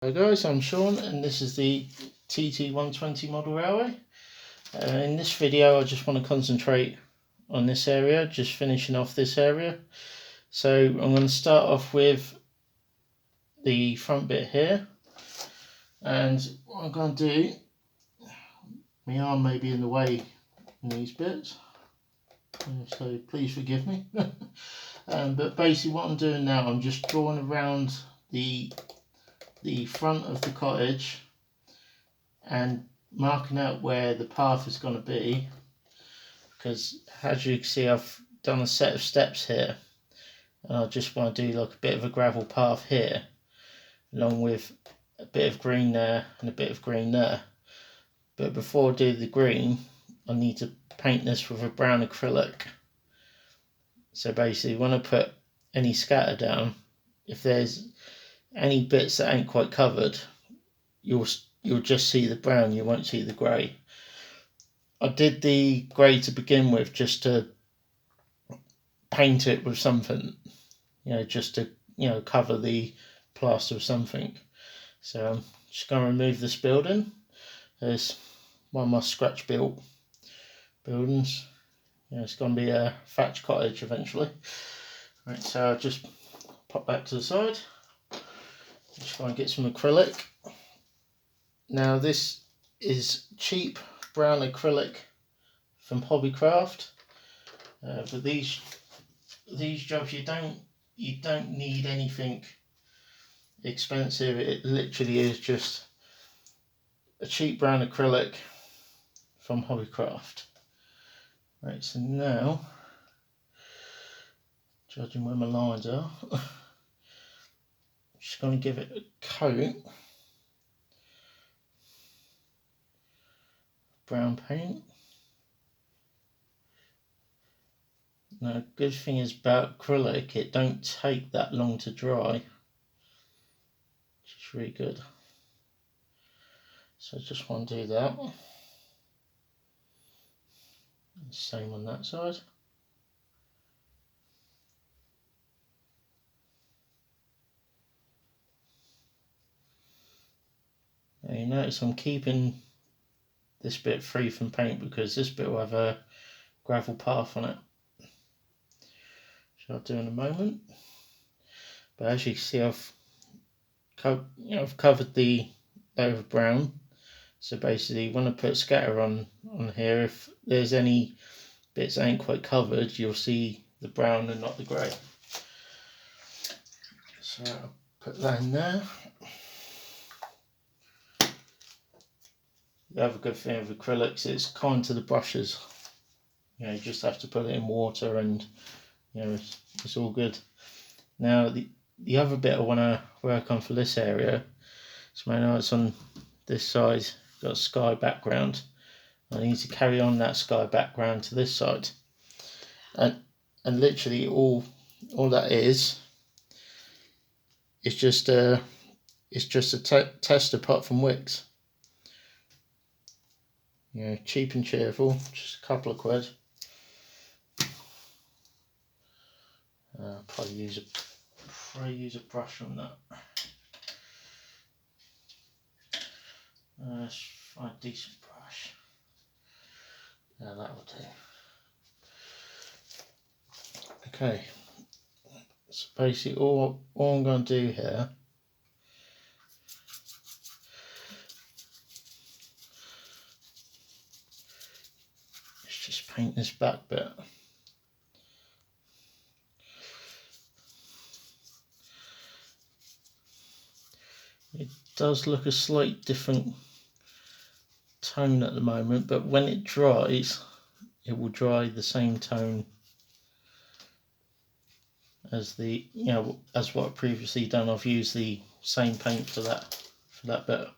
Hello guys, I'm Sean and this is the TT120 model railway. In this video I just want to concentrate on this area, just finishing off this area. So I'm going to start off with the front bit here, and what I'm going to do, my arm may be in the way in these bits, so please forgive me. But basically what I'm doing now, I'm just drawing around the front of the cottage and marking out where the path is going to be, because as you can see I've done a set of steps here, and I just want to do like a bit of a gravel path here along with a bit of green there and a bit of green there. But before I do the green I need to paint this with a brown acrylic. So basically when I put any scatter down, if there's any bits that ain't quite covered, you'll just see the brown, you won't see the grey. I did the grey to begin with just to paint it with something, just to cover the plaster with something. So I'm just going to remove this building. There's one of my scratch built buildings. It's going to be a thatch cottage eventually. Right, so I'll just pop back to the side. Just going to get some acrylic. Now this is cheap brown acrylic from Hobbycraft, but these jobs you don't need anything expensive. It literally is just a cheap brown acrylic from Hobbycraft. Right, so now, judging where my lines are, I'm just going to give it a coat brown paint. Now, good thing is about acrylic, it don't take that long to dry, which is really good. So I just want to do that. Same on that side. Now you notice I'm keeping this bit free from paint because this bit will have a gravel path on it, which I'll do in a moment. But as you can see, I've covered the layer of brown. So basically when I put scatter on here, if there's any bits that ain't quite covered, you'll see the brown and not the grey. So I'll put that in there. The other good thing with acrylics, it's kind to the brushes. You just have to put it in water and it's all good. Now the other bit I want to work on for this area, so now it's on this side, got a sky background. I need to carry on that sky background to this side, and literally all that is just a tester pot from Wix. Cheap and cheerful, just a couple of quid. Probably use a brush on that. Let's find a decent brush. Yeah, that will do. Okay, so basically all I'm going to do here is just paint this back bit. It does look a slight different tone at the moment, but when it dries it will dry the same tone as as what I've previously done. I've used the same paint for that bit.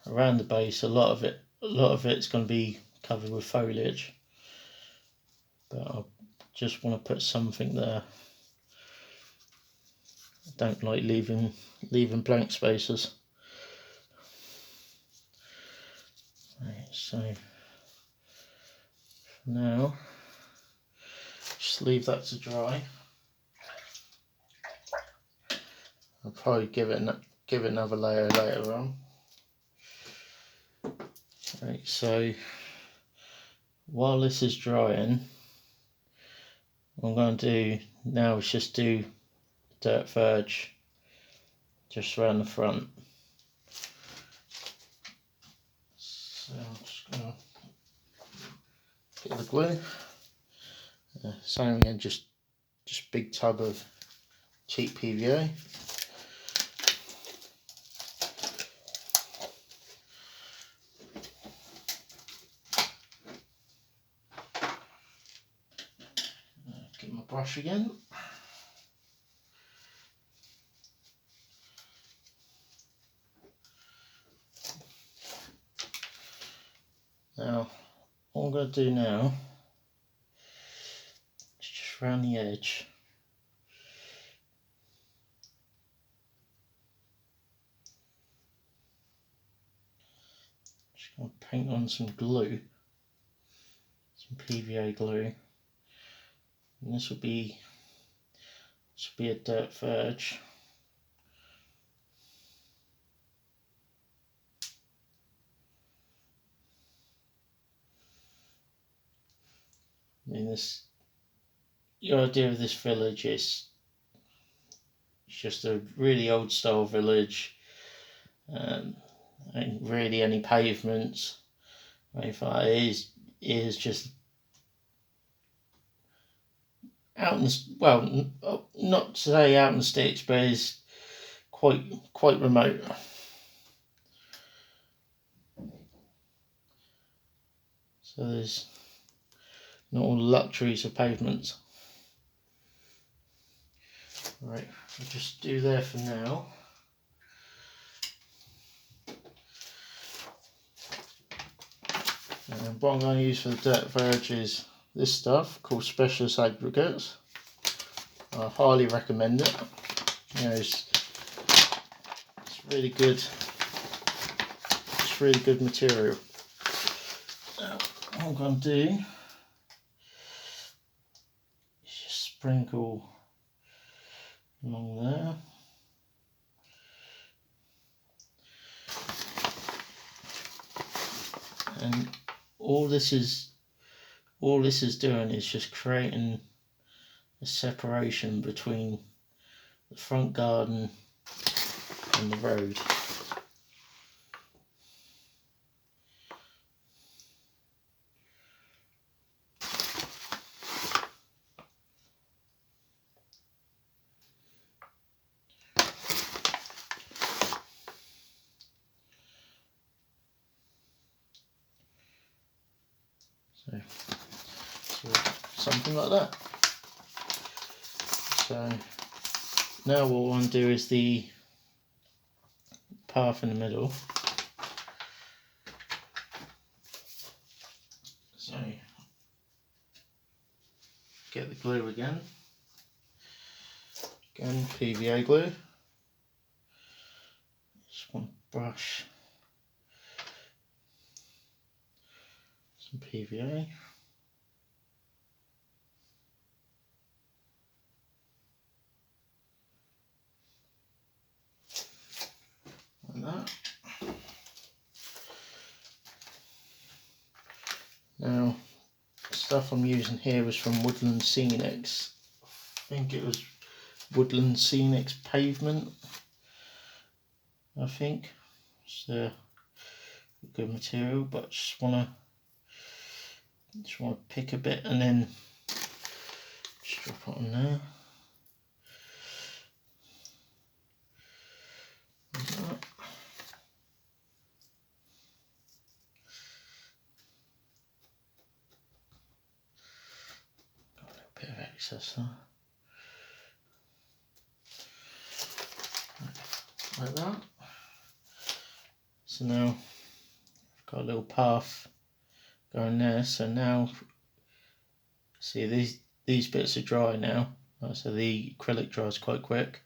Around the base, a lot of it's going to be covered with foliage, but I just want to put something there. I don't like leaving blank spaces. So for now, just leave that to dry. I'll probably give it another layer later on. Right, so while this is drying, what I'm going to do now is just do dirt verge just around the front. So I'm just going to get the glue. Same again, just big tub of cheap PVA. Get my brush again. Now, all I'm going to do now is just round the edge. Just going to paint on some glue, some PVA glue, and this will be a dirt verge. I mean, the idea of this village is it's just a really old style village. Ain't really any pavements. In fact, it is just out in not to say out in the sticks, but it's quite remote. So there's not all the luxuries of pavements. Right, I'll just do there for now. And what I'm going to use for the dirt verge is this stuff called Specialist Aggregates. I highly recommend it. You know, it's really good. It's really good material. Now, what I'm going to do is just sprinkle along there. And all this is doing is just creating a separation between the front garden and the road. So something like that. So now what we want to do is the path in the middle. So get the glue again. Again, PVA glue. Just want to brush some PVA. Like that. Now, the stuff I'm using here was from Woodland Scenics. I think it was Woodland Scenics Pavement. I think it's a good material, but just wanna pick a bit and then just drop it on there. Like that. Got a little bit of excess there. Like that. So now I've got a little path going there. So now, see these bits are dry now. So the acrylic dries quite quick.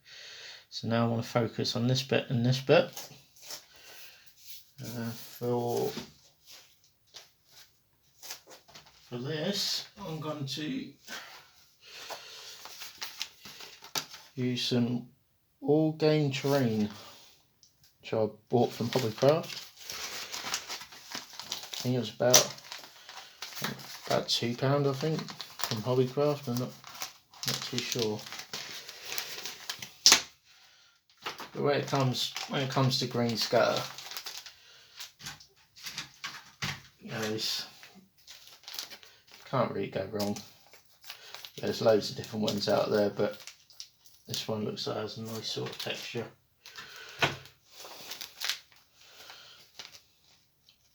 So now I want to focus on this bit and this bit. For this, I'm going to use some all game terrain, which I bought from Hobbycraft. I think it was about £2, I think, from Hobbycraft. I'm not too sure. But when it comes to green scatter, you know, can't really go wrong. There's loads of different ones out there, but this one looks like it has a nice sort of texture.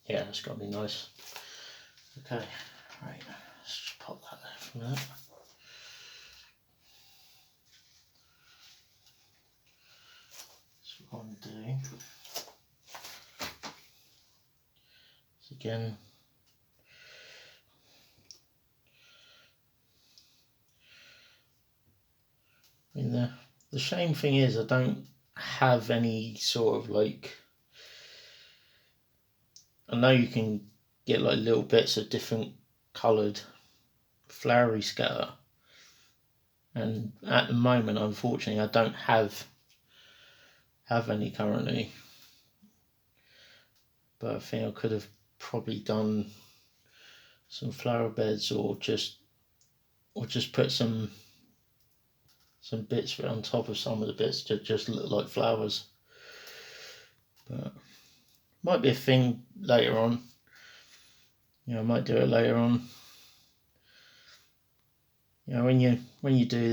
Yeah, it's got to be nice. Okay, right, let's just pop that there for a minute. So what I'm doing is, again, I mean, the shame thing is I don't have any sort of like, I know you can get like little bits of different coloured flowery scatter, and at the moment, unfortunately, I don't have any currently, but I think I could have probably done some flower beds, or just put some bits on top of some of the bits to just look like flowers. But might be a thing later on. You know, I might do it later on. You know, when you do